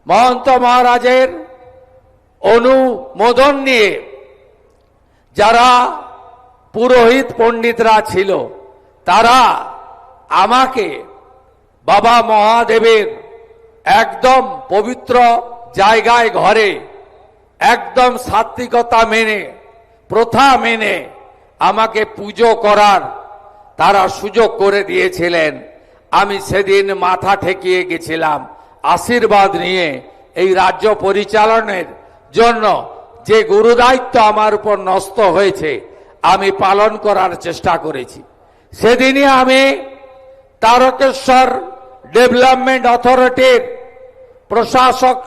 মহন্ত মহারাজের অনুমোদন নিয়ে যারা পুরোহিত পণ্ডিতরা ছিল তারা আমাকে বাবা মহাদেবের একদম পবিত্র জায়গায় ঘরে একদম সাত্বিকতা মেনে প্রথা মেনে আমাকে পুজো করার তারা সুযোগ করে দিয়েছিলেন। আমি সেদিন মাথা ঠেকিয়ে গেছিলাম আশীর্বাদ নিয়ে এই রাজ্য পরিচালনের জন্য যে গুরুদায়িত্ব আমার উপর ন্যস্ত হয়েছে আমি পালন করার চেষ্টা করেছি। সেদিনই আমি তারকেশ্বর ডেভেলপমেন্ট অথরিটির প্রশাসক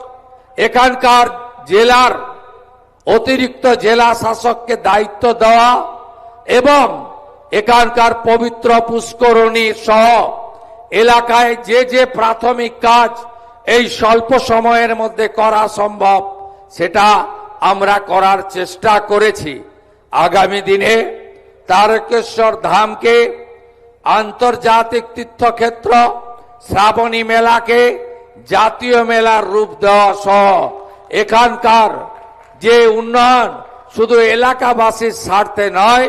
এখানকার জেলার অতিরিক্ত জেলা শাসককে দায়িত্ব দেওয়া এবং এখানকার পবিত্র পুষ্করণী সহ এলাকায় যে যে প্রাথমিক কাজ এই স্বল্প সময়ের মধ্যে করা সম্ভব সেটা আমরা করার চেষ্টা করেছি। আগামী দিনে তারকেশ্বর ধামকে আন্তর্জাতিক তীর্থক্ষেত্র, শ্রাবণী মেলাকে জাতীয় মেলার রূপ দেওয়া সহ এখানকার যে উন্নয়ন শুধু এলাকাবাসীর স্বার্থে নয়,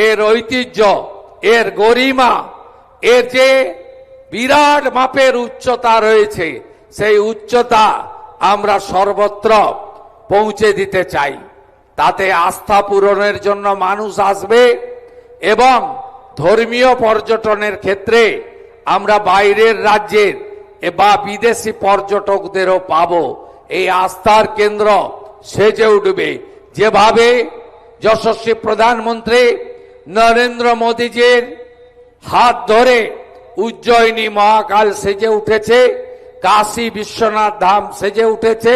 এর ঐতিহ্য, এর গরিমা, এর যে বিরাট মাপের উচ্চতা রয়েছে সেই উচ্চতা আমরা সর্বত্র পৌঁছে দিতে চাই। তাতে আস্থা পূরণের জন্য মানুষ আসবে এবং ধর্মীয় পর্যটনের ক্ষেত্রে আমরা বাইরের রাজ্যের বা বিদেশি পর্যটকদেরও পাবো। এই আস্থার কেন্দ্র সেজে উঠবে যেভাবে যশস্বী প্রধানমন্ত্রী নরেন্দ্র মোদীজির হাত ধরে উজ্জয়িনী মহাকাল সেজে উঠেছে, কাশী বিশ্বনাথ ধাম সেজে উঠেছে,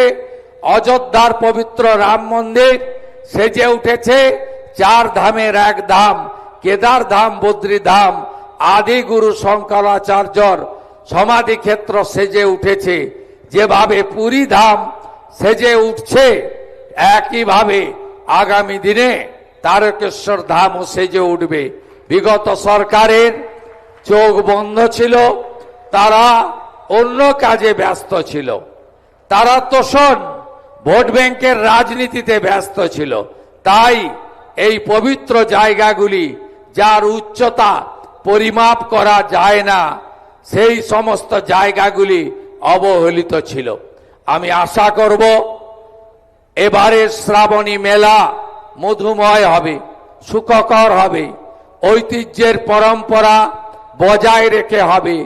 অযোধ্যার পবিত্র রাম মন্দির সেজে উঠেছে, চার ধামের এক ধাম কেদার ধাম, বদ্রী ধাম, আদি গুরু শঙ্করাচার্যর সমাধি ক্ষেত্র সেজে উঠেছে। যেভাবে পুরী ধাম সেজে উঠছে একইভাবে আগামী দিনে তারকেশ্বর ধামও সেজে উঠবে। বিগত সরকারের চোখ বন্ধ ছিল, তারা অন্য কাজে ব্যস্ত ছিল, তারা তোষণ ভোট ব্যাংকের রাজনীতিতে ব্যস্ত ছিল। তাই এই পবিত্র জায়গাগুলি যার উচ্চতা পরিমাপ করা যায় না সেই সমস্ত জায়গাগুলি অবহেলিত ছিল। আমি আশা করব এবারের শ্রাবণী মেলা মধুময় হবে, সুখকর হবে, ঐতিহ্যের পরম্পরা বজায় রেখে হবে।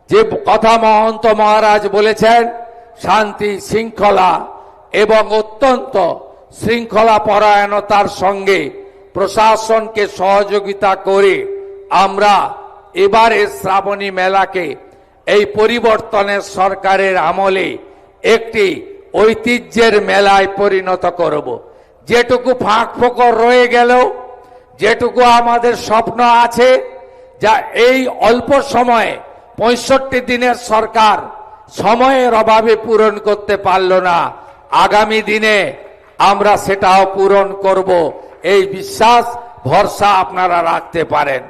যে কথা মহন্ত মহারাজ বলেছেন, শান্তি শৃঙ্খলা এবং অত্যন্ত শৃঙ্খলা পরায়ণতার সঙ্গে প্রশাসনকে সহযোগিতা করে আমরা এবারে শ্রাবণী মেলাকে এই পরিবর্তনের সরকারের আমলে একটি ঐতিহ্যের মেলায় পরিণত করব। যেটুকু ফাঁক ফোকর রয়ে গেল, যেটুকু আমাদের স্বপ্ন আছে, যা এই অল্প সময়ে 65 দিনের সরকার সময়ের অভাবে পূরণ করতে পারল না, আগামী দিনে আমরা সেটাও পূরণ করব। এই বিশ্বাস ভরসা আপনারা রাখতে পারেন।